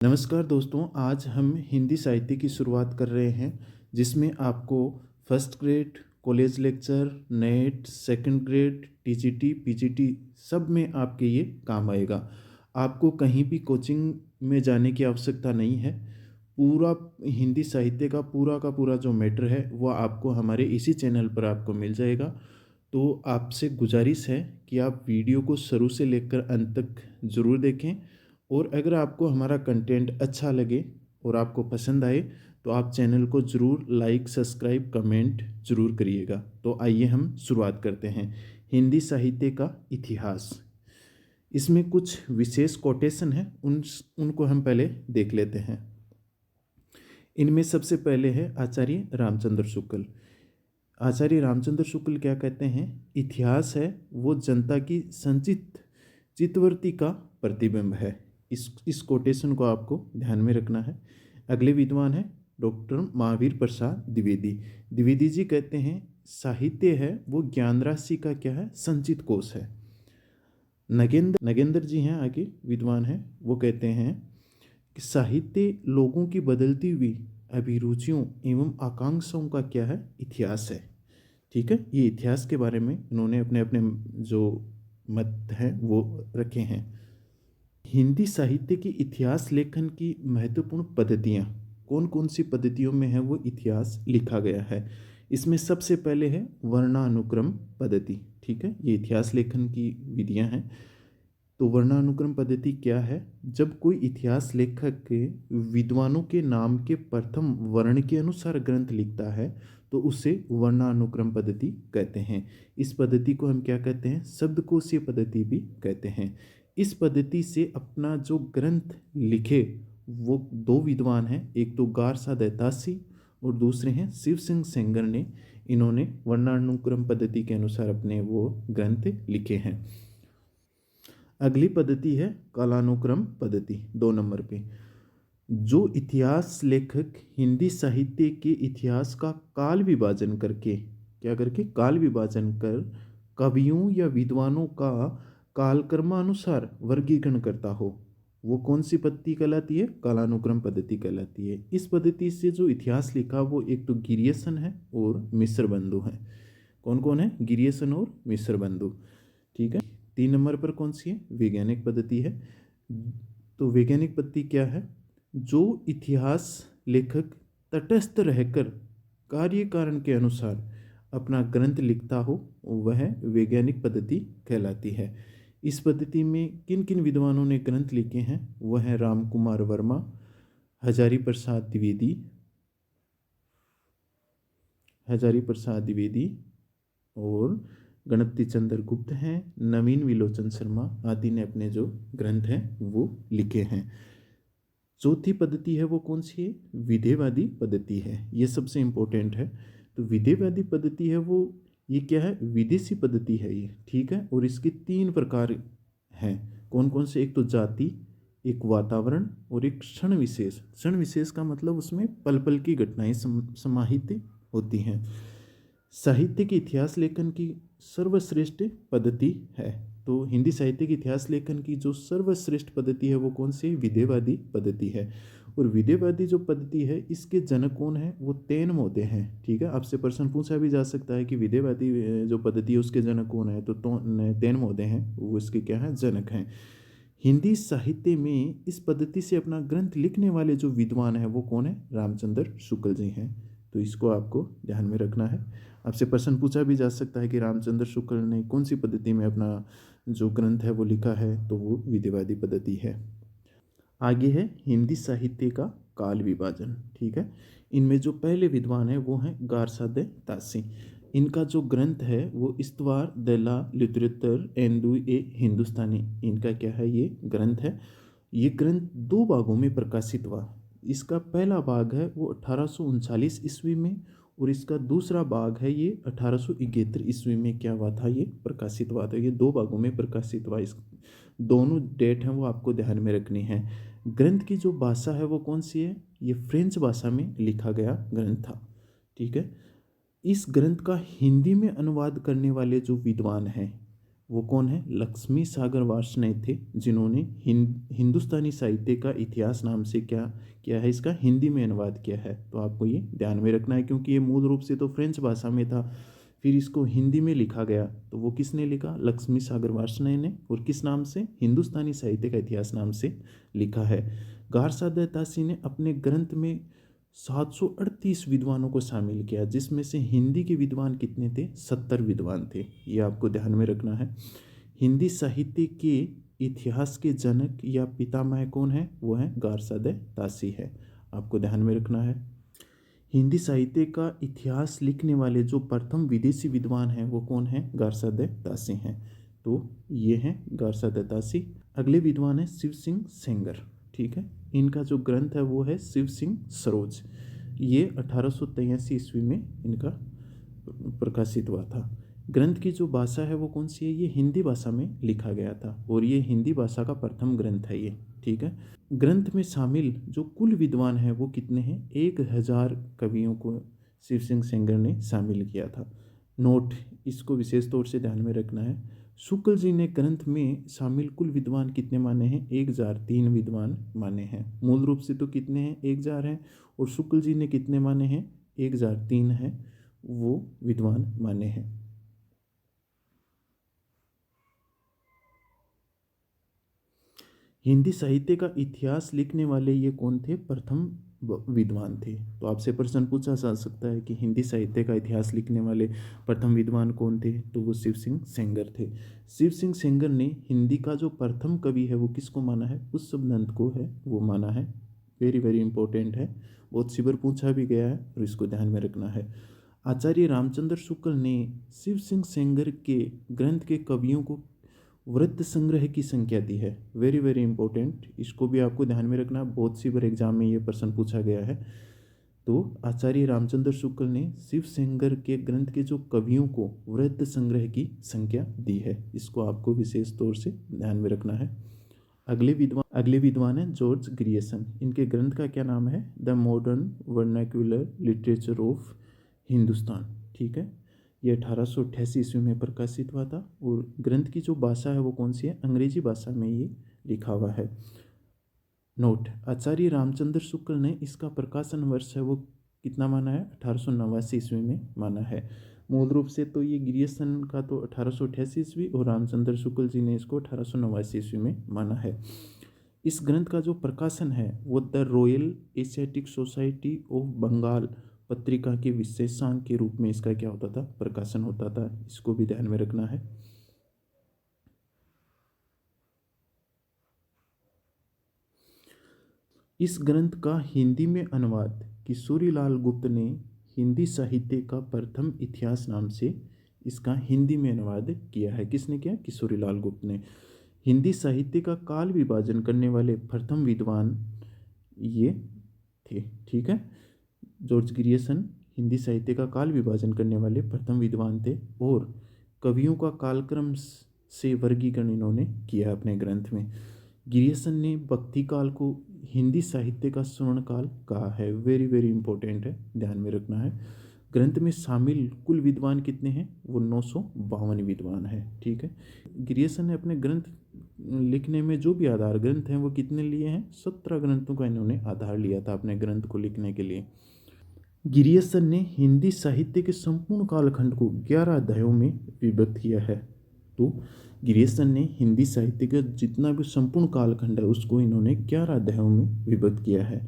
नमस्कार दोस्तों, आज हम हिंदी साहित्य की शुरुआत कर रहे हैं जिसमें आपको first grade, college lecture, net, second grade, TGT, PGT सब में आपके ये काम आएगा। आपको कहीं भी कोचिंग में जाने की आवश्यकता नहीं है। पूरा हिंदी साहित्य का पूरा जो मैटर है वो आपको हमारे इसी चैनल पर आपको मिल जाएगा। तो आपसे गुजारिश है कि आप वीडियो को शुरू से लेकर अंत तक ज़रूर देखें और अगर आपको हमारा कंटेंट अच्छा लगे और आपको पसंद आए तो आप चैनल को ज़रूर लाइक, सब्सक्राइब, कमेंट ज़रूर करिएगा। तो आइए हम शुरुआत करते हैं। हिंदी साहित्य का इतिहास, इसमें कुछ विशेष कोटेशन हैं, उनको हम पहले देख लेते हैं। इनमें सबसे पहले है आचार्य रामचंद्र शुक्ल। आचार्य रामचंद्र शुक्ल क्या कहते हैं? इतिहास है वो जनता की संचित चित्तवृत्ति का प्रतिबिंब है। इस कोटेशन को आपको ध्यान में रखना है। अगले विद्वान है डॉक्टर महावीर प्रसाद द्विवेदी। द्विवेदी जी कहते हैं साहित्य है वो ज्ञान राशि का क्या है? संचित कोश है। नगेंद्र जी हैं आगे विद्वान हैं, वो कहते हैं कि साहित्य लोगों की बदलती हुई अभिरुचियों एवं आकांक्षाओं का क्या है? इतिहास है। ठीक है, ये इतिहास के बारे में इन्होंने अपने अपने जो मत हैं वो रखे हैं। हिंदी साहित्य के इतिहास लेखन की महत्वपूर्ण पद्धतियाँ कौन कौन सी पद्धतियों में है वो इतिहास लिखा गया है? इसमें सबसे पहले है वर्णानुक्रम पद्धति। ठीक है, ये इतिहास लेखन की विधियाँ हैं। तो वर्णानुक्रम पद्धति क्या है? जब कोई इतिहास लेखक के विद्वानों के नाम के प्रथम वर्ण के अनुसार ग्रंथ लिखता है तो उसे वर्णानुक्रम पद्धति कहते हैं। इस पद्धति को हम क्या कहते हैं? शब्दकोशीय पद्धति भी कहते हैं। इस पद्धति से अपना जो ग्रंथ लिखे वो दो विद्वान हैं, एक तो गारसा दैतासी और दूसरे हैं शिव सिंह सेंगर ने। इन्होंने वर्णानुक्रम पद्धति के अनुसार अपने वो ग्रंथ लिखे हैं। अगली पद्धति है कालानुक्रम पद्धति, 2 नंबर पे। जो इतिहास लेखक हिंदी साहित्य के इतिहास का काल विभाजन करके क्या करके काल विभाजन कर कवियों या विद्वानों का कालक्रमानुसार वर्गीकरण करता हो वो कौन सी पद्धति कहलाती है? कालानुक्रम पद्धति कहलाती है। इस पद्धति से जो इतिहास लिखा वो एक तो गिरियसन है और मिश्र बंधु है। कौन कौन है? गिरियसन और मिश्र बंधु। ठीक है, 3 नंबर पर कौन सी है? वैज्ञानिक पद्धति है। तो वैज्ञानिक पद्धति क्या है? जो इतिहास लेखक तटस्थ रहकर कार्य कारण के अनुसार अपना ग्रंथ लिखता हो वह वैज्ञानिक पद्धति कहलाती है। इस पद्धति में किन किन विद्वानों ने ग्रंथ लिखे हैं? वह है राम कुमार वर्मा, हजारी प्रसाद द्विवेदी और गणपति चंद्र गुप्त हैं, नवीन विलोचन शर्मा आदि ने अपने जो ग्रंथ हैं वो लिखे हैं। चौथी पद्धति है वो कौन सी है? विधेयवादी पद्धति है। ये सबसे इम्पोर्टेंट है। तो विधेयवादी पद्धति है वो ये क्या है? विदेशी पद्धति है ये। ठीक है, और इसके 3 प्रकार हैं। कौन कौन से? एक तो जाति, एक वातावरण और एक क्षण विशेष। क्षण विशेष का मतलब उसमें पल पल की घटनाएं समाहित होती हैं। साहित्य के इतिहास लेखन की सर्वश्रेष्ठ पद्धति है। तो हिंदी साहित्य के इतिहास लेखन की जो सर्वश्रेष्ठ पद्धति है वो कौन सी? विधेयवादी पद्धति है। और विधेयवादी जो पद्धति है इसके जनक कौन है? वो तेन महोदय हैं। ठीक है, आपसे प्रश्न पूछा भी जा सकता है कि विधेयवादी जो पद्धति है उसके जनक कौन है? तो तेन महोदय हैं, वो इसके क्या है? जनक हैं। हिंदी साहित्य में इस पद्धति से अपना ग्रंथ लिखने वाले जो विद्वान है वो कौन है? रामचंद्र शुक्ल जी हैं। तो इसको आपको ध्यान में रखना है। आपसे प्रश्न पूछा भी जा सकता है कि रामचंद्र शुक्ल ने कौन सी पद्धति में अपना जो ग्रंथ है वो लिखा है? तो वो विधेयवादी पद्धति है। आगे है हिंदी साहित्य का काल विभाजन। ठीक है, इनमें जो पहले विद्वान है वो हैं गारसा दैतासी। इनका जो ग्रंथ है वो इस्तवार द ला लिटरेचर एंडू ए हिंदुस्तानी, इनका क्या है? ये ग्रंथ है। ये ग्रंथ 2 भागों में प्रकाशित हुआ। इसका पहला भाग है वो 1839 ईस्वी में और इसका दूसरा भाग है ये 1871 ईस्वी में क्या हुआ था? ये प्रकाशित हुआ था। ये 2 भागों में प्रकाशित हुआ। इस दोनों डेट हैं वो आपको ध्यान में रखनी है। ग्रंथ की जो भाषा है वो कौन सी है? ये फ्रेंच भाषा में लिखा गया ग्रंथ था। ठीक है, इस ग्रंथ का हिंदी में अनुवाद करने वाले जो विद्वान हैं वो कौन है? लक्ष्मी सागर वार्ष्णेय थे, जिन्होंने हिंदुस्तानी साहित्य का इतिहास नाम से क्या किया है, इसका हिंदी में अनुवाद किया है। तो आपको ये ध्यान में रखना है, क्योंकि ये मूल रूप से तो फ्रेंच भाषा में था, फिर इसको हिंदी में लिखा गया। तो वो किसने लिखा? लक्ष्मी सागर वार्ष्णेय ने। और किस नाम से? हिंदुस्तानी साहित्य का इतिहास नाम से लिखा है। गारसादा तासी ने अपने ग्रंथ में 738 विद्वानों को शामिल किया, जिसमें से हिंदी के विद्वान कितने थे? 70 विद्वान थे। ये आपको ध्यान में रखना है। हिंदी साहित्य के इतिहास के जनक या पितामह कौन है? वो है गारसादा तासी है। आपको ध्यान में रखना है। हिंदी साहित्य का इतिहास लिखने वाले जो प्रथम विदेशी विद्वान हैं वो कौन है? गारसादा तासी हैं। तो ये हैं गारसादा तासी। अगले विद्वान है शिव सिंह सेंगर। ठीक है, इनका जो ग्रंथ है वो है शिव सिंह सरोज। ये 1883 ईस्वी में इनका प्रकाशित हुआ था। ग्रंथ की जो भाषा है वो कौन सी है? ये हिंदी भाषा में लिखा गया था, और ये हिंदी भाषा का प्रथम ग्रंथ है ये। ठीक है, ग्रंथ में शामिल जो कुल विद्वान हैं वो कितने हैं? 1000 कवियों को शिव सिंह सेंगर ने शामिल किया था। नोट, इसको विशेष तौर से ध्यान में रखना है। शुक्ल जी ने ग्रंथ में शामिल कुल विद्वान कितने माने हैं? 1003 विद्वान माने हैं। मूल रूप से तो कितने हैं? 1000 हैं, और शुक्ल जी ने कितने माने हैं? 1003 हैं, वो विद्वान माने हैं। हिंदी साहित्य का इतिहास लिखने वाले ये कौन थे? प्रथम विद्वान थे। तो आपसे प्रश्न पूछा जा सकता है कि हिंदी साहित्य का इतिहास लिखने वाले प्रथम विद्वान कौन थे? तो वो शिव सिंह सेंगर थे। शिव सिंह सेंगर ने हिंदी का जो प्रथम कवि है वो किसको माना है? पुष्पदंत को है वो माना है। वेरी वेरी इंपॉर्टेंट है, बहुत सी बार पूछा भी गया है, और इसको ध्यान में रखना है। आचार्य रामचंद्र शुक्ल ने शिव सिंह सेंगर के ग्रंथ के कवियों को वृत्त संग्रह की संख्या दी है। वेरी वेरी इंपॉर्टेंट, इसको भी आपको ध्यान में रखना, बहुत सी बार एग्जाम में ये प्रश्न पूछा गया है। तो आचार्य रामचंद्र शुक्ल ने शिव सेंगर के ग्रंथ के जो कवियों को वृत्त संग्रह की संख्या दी है, इसको आपको विशेष तौर से ध्यान में रखना है। अगले विद्वान है जॉर्ज ग्रियर्सन। इनके ग्रंथ का क्या नाम है? The modern vernacular literature of Hindustan. ठीक है, ये 1888 ईस्वी में प्रकाशित हुआ था, और ग्रंथ की जो भाषा है वो कौन सी है? अंग्रेजी भाषा में ये लिखा हुआ है। नोट, आचार्य रामचंद्र शुक्ल ने इसका प्रकाशन वर्ष है वो कितना माना है? 1889 ईस्वी में माना है। मूल रूप से तो ये ग्रियर्सन का तो 1888 ईस्वी, और रामचंद्र शुक्ल जी ने इसको 1889 ईस्वी में माना है। इस ग्रंथ का जो प्रकाशन है वो the Royal Asiatic Society of Bengal पत्रिका के विशेषांक के रूप में इसका क्या होता था? प्रकाशन होता था। इसको भी ध्यान में रखना है। इस ग्रंथ का हिंदी में अनुवाद किशोरीलाल गुप्त ने हिंदी साहित्य का प्रथम इतिहास नाम से इसका हिंदी में अनुवाद किया है। किसने किया? किशोरीलाल गुप्त ने। हिंदी साहित्य का काल विभाजन करने वाले प्रथम विद्वान ये थे। ठीक है, जॉर्ज ग्रियर्सन हिंदी साहित्य का काल विभाजन करने वाले प्रथम विद्वान थे, और कवियों का कालक्रम से वर्गीकरण इन्होंने किया अपने ग्रंथ में। ग्रियर्सन ने भक्ति काल को हिंदी साहित्य का स्वर्ण काल कहा है। वेरी वेरी इंपॉर्टेंट है, ध्यान में रखना है। ग्रंथ में शामिल कुल विद्वान कितने हैं? वो 952 विद्वान हैं। ठीक है, ग्रियर्सन ने अपने ग्रंथ लिखने में जो भी आधार ग्रंथ हैं वो कितने लिए हैं? 17 ग्रंथों का इन्होंने आधार लिया था अपने ग्रंथ को लिखने के लिए। ग्रियर्सन ने हिंदी साहित्य के संपूर्ण कालखंड को 11 अध्यायों में विभक्त किया है। तो ग्रियर्सन ने हिंदी साहित्य का जितना भी संपूर्ण कालखंड है उसको इन्होंने 11 अध्यायों में विभक्त किया है।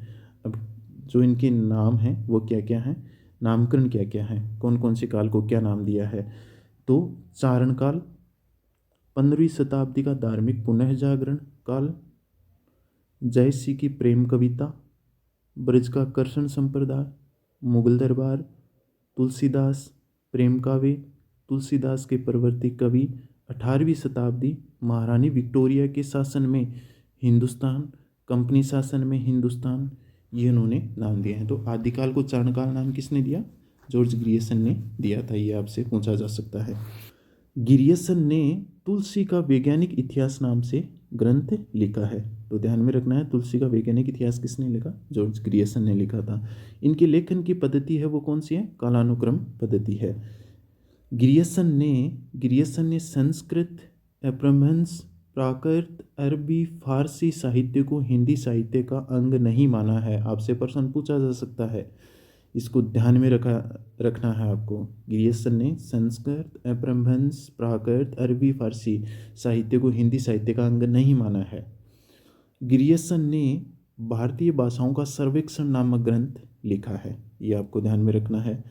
अब जो इनके नाम हैं वो क्या क्या हैं, नामकरण क्या क्या है, कौन कौन से काल को क्या नाम दिया है? तो चारण काल, 15वीं शताब्दी का धार्मिक पुनः जागरण काल, जयसी की प्रेम कविता, ब्रज का कर्षण संप्रदाय, मुगल दरबार, तुलसीदास प्रेम काव्य, तुलसीदास के प्रवर्ती कवि, 18वीं शताब्दी, महारानी विक्टोरिया के शासन में हिंदुस्तान, कंपनी शासन में हिंदुस्तान, ये उन्होंने नाम दिए हैं। तो आदिकाल को चारणकाल नाम किसने दिया? जॉर्ज ग्रियर्सन ने दिया था। ये आपसे पूछा जा सकता है। ग्रियर्सन ने तुलसी का वैज्ञानिक इतिहास नाम से ग्रंथ लिखा है। तो ध्यान में रखना है, तुलसी का वैज्ञानिक इतिहास किसने लिखा? जॉर्ज ग्रियर्सन ने लिखा था। इनके लेखन की पद्धति है वो कौन सी है? कालानुक्रम पद्धति है। ग्रियर्सन ने संस्कृत, अपभ्रंश प्राकृत अरबी फारसी साहित्य को हिंदी साहित्य का अंग नहीं माना है। आपसे प्रश्न पूछा जा सकता है, इसको ध्यान में रखना है आपको। ग्रियर्सन ने संस्कृत अपभ्रंश प्राकृत अरबी फारसी साहित्य को हिंदी साहित्य का अंग नहीं माना है। ग्रियर्सन ने भारतीय भाषाओं का सर्वेक्षण नामक ग्रंथ लिखा है, ये आपको ध्यान में रखना है।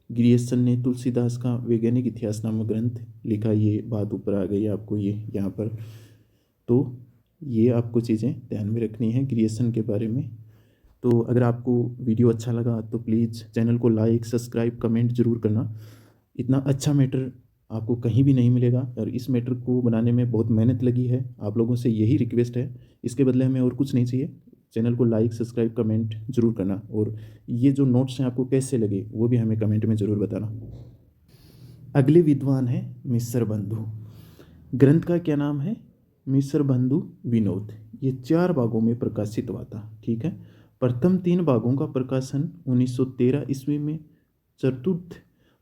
ग्रियर्सन ने तुलसीदास का वैज्ञानिक इतिहास नामक ग्रंथ लिखा, ये बात ऊपर आ गई आपको ये यहाँ पर। तो ये आपको चीज़ें ध्यान में रखनी है ग्रियर्सन के बारे में। तो अगर आपको वीडियो अच्छा लगा तो प्लीज़ चैनल को लाइक सब्सक्राइब कमेंट ज़रूर करना। इतना अच्छा मैटर आपको कहीं भी नहीं मिलेगा और इस मैटर को बनाने में बहुत मेहनत लगी है। आप लोगों से यही रिक्वेस्ट है, इसके बदले हमें और कुछ नहीं चाहिए। चैनल को लाइक सब्सक्राइब कमेंट जरूर करना, और ये जो नोट्स हैं आपको कैसे लगे वो भी हमें कमेंट में ज़रूर बताना। अगले विद्वान है मिस्र बंधु। ग्रंथ का क्या नाम है? मिस्र बंधु विनोद। ये 4 भागों में प्रकाशित हुआ था, ठीक है। प्रथम 3 भागों का प्रकाशन 1913 ईस्वी में, चतुर्थ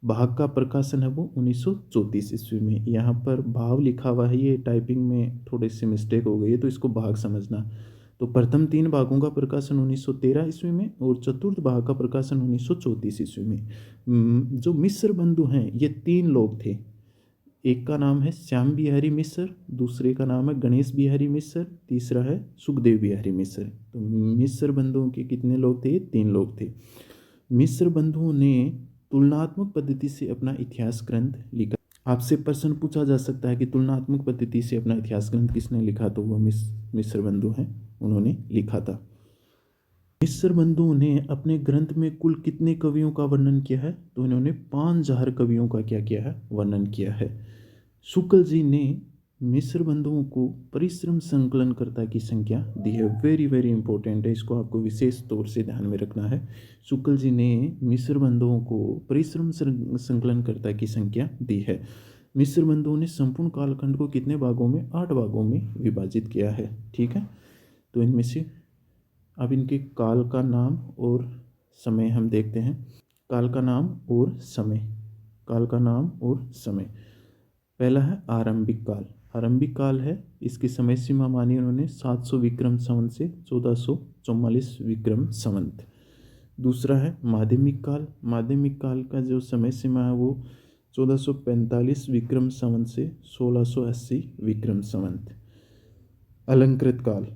भाग का प्रकाशन है वो 1934 ईस्वी में। यहाँ पर भाव लिखा हुआ है, ये टाइपिंग में थोड़ी सी मिस्टेक हो गई है, तो इसको भाग समझना। तो प्रथम 3 भागों का प्रकाशन 1913 ईस्वी में और चतुर्थ भाग का प्रकाशन 1934 ईस्वी में। जो मिस्र बंधु हैं ये 3 लोग थे। एक का नाम है श्याम बिहारी मिस्र, दूसरे का नाम है गणेश बिहारी मिस्र, तीसरा है सुखदेव बिहारी मिस्र। तो मिस्र बंधुओं के कितने लोग थे? 3 लोग थे। मिस्र बंधुओं ने तुलनात्मक पद्धति से अपना इतिहास ग्रंथ लिखा। आपसे प्रश्न पूछा जा सकता है कि तुलनात्मक पद्धति से अपना इतिहास ग्रंथ किसने लिखा? तो वो मिस्र बंधु हैं, उन्होंने लिखा था। मिस्र बंधुओं ने अपने ग्रंथ में कुल कितने कवियों का वर्णन किया है? तो इन्होंने 5000 कवियों का क्या किया है? वर्णन किया है। शुक्ल जी ने मिस्र बंधुओं को परिश्रम संकलनकर्ता की संख्या दी है। वेरी वेरी इंपॉर्टेंट है, इसको आपको विशेष तौर से ध्यान में रखना है। शुक्ल जी ने मिस्र बंधुओं को परिश्रम संकलनकर्ता की संख्या दी है। मिस्र बंधुओं ने संपूर्ण कालखंड को कितने भागों में? 8 भागों में विभाजित किया है, ठीक है। तो इनमें से अब इनके काल का नाम और समय हम देखते हैं। काल का नाम और समय, काल का नाम और समय। पहला है आरंभिक काल। आरंभिक काल है, इसकी समय सीमा मानी उन्होंने 700 विक्रम संवत से 1444 विक्रम संवत। दूसरा है माध्यमिक काल। माध्यमिक काल का जो समय सीमा है वो 1445 विक्रम संवत से 1680 विक्रम संवत। अलंकृत काल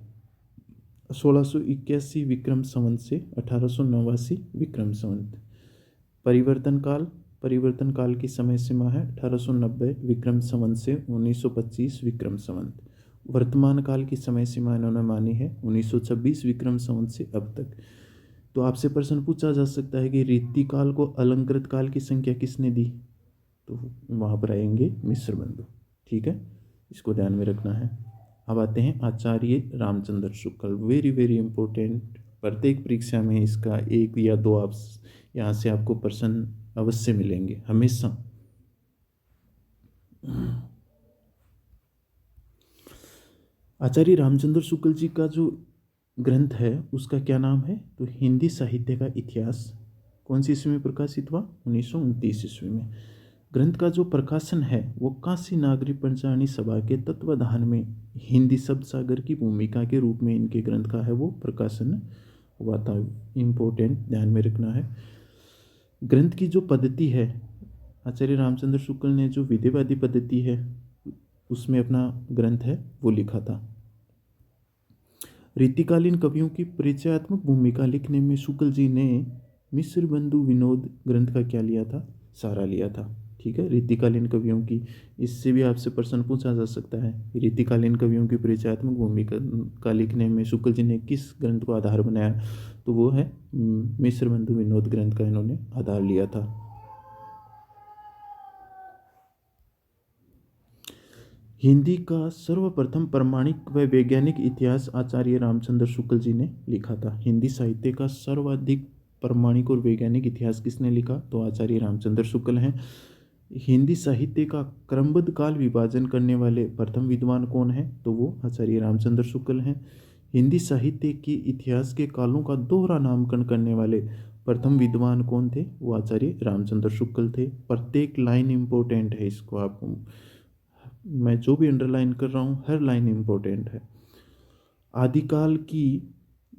1681 विक्रम संवत से 1889 विक्रम संवत। परिवर्तन काल, परिवर्तन काल की समय सीमा है 1890 विक्रम संवत से 1925 विक्रम संवत। वर्तमान काल की समय सीमा इन्होंने मानी है 1926 विक्रम संवत से अब तक। तो आपसे प्रश्न पूछा जा सकता है कि रीति काल को अलंकृत काल की संख्या किसने दी? तो वहाँ पर आएंगे मिस्र बंधु, ठीक है, इसको ध्यान में रखना है। अब आते हैं आचार्य Ramchandra Shukla. Very very important, प्रत्येक परीक्षा में इसका 1 या 2 आप यहाँ से आपको प्रश्न अवश्य मिलेंगे हमेशा। आचार्य रामचंद्र शुक्ल जी का जो ग्रंथ है उसका क्या नाम है? तो हिंदी साहित्य का इतिहास। कौन सी ईस्वी में प्रकाशित हुआ? 1929 ईस्वी में। ग्रंथ का जो प्रकाशन है वो काशी नागरी पंचाणी सभा के तत्वाधान में हिंदी शब्द सागर की भूमिका के रूप में इनके ग्रंथ का है वो प्रकाशन हुआ था। इम्पोर्टेंट, ध्यान में रखना है। ग्रंथ की जो पद्धति है, आचार्य रामचंद्र शुक्ल ने जो विधिवादी पद्धति है उसमें अपना ग्रंथ है वो लिखा था। रीतिकालीन कवियों की परिचयात्मक भूमिका लिखने में शुक्ल जी ने मिस्र बंधु विनोद ग्रंथ का क्या लिया था? सहारा लिया था, ठीक है। रीतिकालीन कवियों की, इससे भी आपसे प्रश्न पूछा जा सकता है, रीतिकालीन कवियों की परिचयात्मक भूमिका का लिखने में शुक्ल जी ने किस ग्रंथ को आधार बनाया? तो वो है मिस्र बंधु विनोद ग्रंथ का इन्होंने आधार लिया था। हिंदी का सर्वप्रथम प्रमाणिक व वैज्ञानिक इतिहास आचार्य रामचंद्र शुक्ल जी ने लिखा था। हिंदी साहित्य का सर्वाधिक प्रमाणिक और वैज्ञानिक इतिहास किसने लिखा? तो आचार्य रामचंद्र शुक्ल हैं। हिंदी साहित्य का क्रमबद्ध काल विभाजन करने वाले प्रथम विद्वान कौन है? तो वो आचार्य रामचंद्र शुक्ल हैं। हिंदी साहित्य के इतिहास के कालों का दोहरा नामकरण करने वाले प्रथम विद्वान कौन थे? वो आचार्य रामचंद्र शुक्ल थे। प्रत्येक लाइन इंपॉर्टेंट है, इसको आप मैं जो भी अंडरलाइन कर रहा हूँ हर लाइन इम्पोर्टेंट है। आदिकाल की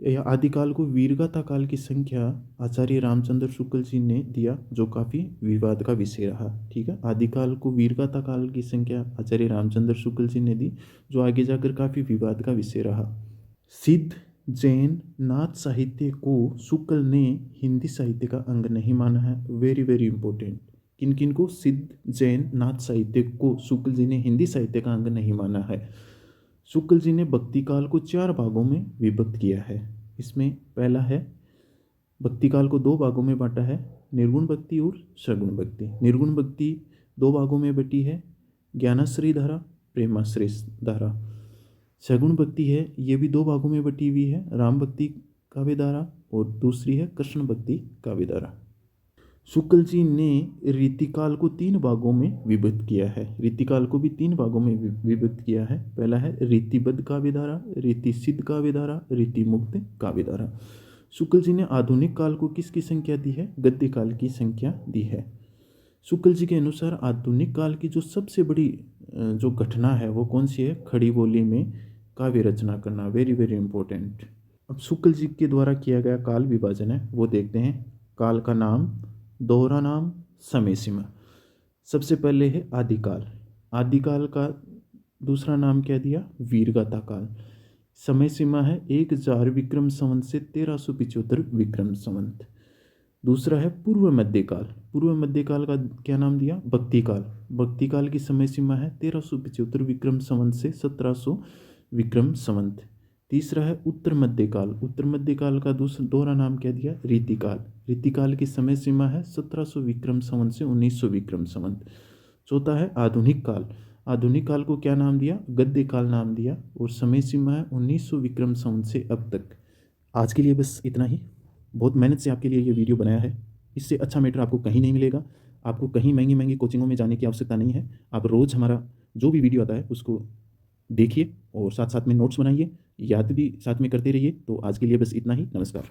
या आदिकाल को वीरगाथा काल की संख्या आचार्य रामचंद्र शुक्ल जी ने दिया, जो काफ़ी विवाद का विषय रहा। ठीक है, आदिकाल को वीरगाथा काल की संख्या आचार्य रामचंद्र शुक्ल जी ने दी, जो आगे जाकर काफ़ी विवाद का विषय रहा। सिद्ध जैन नाथ साहित्य को शुक्ल ने हिंदी साहित्य का अंग नहीं माना है। Very very important. किन किन को? सिद्ध जैन नाथ साहित्य को शुक्ल जी ने हिंदी साहित्य का अंग नहीं माना है। शुक्ल जी ने भक्ति काल को 4 भागों में विभक्त किया है। इसमें पहला है, भक्ति काल को 2 भागों में बांटा है, निर्गुण भक्ति और सगुण भक्ति। निर्गुण भक्ति 2 भागों में बटी है, ज्ञानाश्रय धारा, प्रेमाश्रय धारा। सगुण भक्ति है, ये भी 2 भागों में बटी हुई है, राम भक्ति काव्य धारा और दूसरी है कृष्ण भक्ति काव्य धारा। शुक्ल जी ने रीतिकाल को 3 भागों में विभक्त किया है। रीतिकाल को भी 3 भागों में विभक्त किया है। पहला है रीतिबद्ध काव्य धारा, रीति सिद्ध काव्य धारा, रीति मुक्त काव्य धारा। शुक्ल जी ने आधुनिक काल को किसकी संख्या दी है? गद्य काल की संख्या दी है। शुक्ल जी के अनुसार आधुनिक काल की जो सबसे बड़ी जो घटना है वो कौन सी है? खड़ी बोली में काव्य रचना करना। Very very important. अब शुक्ल जी के द्वारा किया गया काल विभाजन है वो देखते हैं। काल का नाम, दोहरा नाम, समय सीमा। सबसे पहले है आदिकाल। आदिकाल का दूसरा नाम क्या दिया? वीरगाथा काल। समय सीमा है 1000 विक्रम संवत से 1375 विक्रम संवत। दूसरा है पूर्व मध्यकाल। पूर्व मध्यकाल का क्या नाम दिया? भक्ति काल। भक्ति काल की समय सीमा है 1375 विक्रम संवत से 1700 विक्रम संवत। तीसरा है उत्तर मध्यकाल। उत्तर मध्यकाल का दोहरा नाम क्या दिया? रीतिकाल। रीतिकाल की समय सीमा है 1700 विक्रम संवत से 1900 विक्रम संवत। चौथा है आधुनिक काल। आधुनिक काल को क्या नाम दिया? गद्य काल नाम दिया और समय सीमा है 1900 विक्रम संवत से अब तक। आज के लिए बस इतना ही। बहुत मेहनत से आपके लिए ये वीडियो बनाया है। इससे अच्छा मैटर आपको कहीं नहीं मिलेगा। आपको कहीं महंगी महंगी कोचिंगों में जाने की आवश्यकता नहीं है। आप रोज़ हमारा जो भी वीडियो आता है उसको देखिए और साथ साथ में नोट्स बनाइए, याद भी साथ में करते रहिए। तो आज के लिए बस इतना ही। नमस्कार।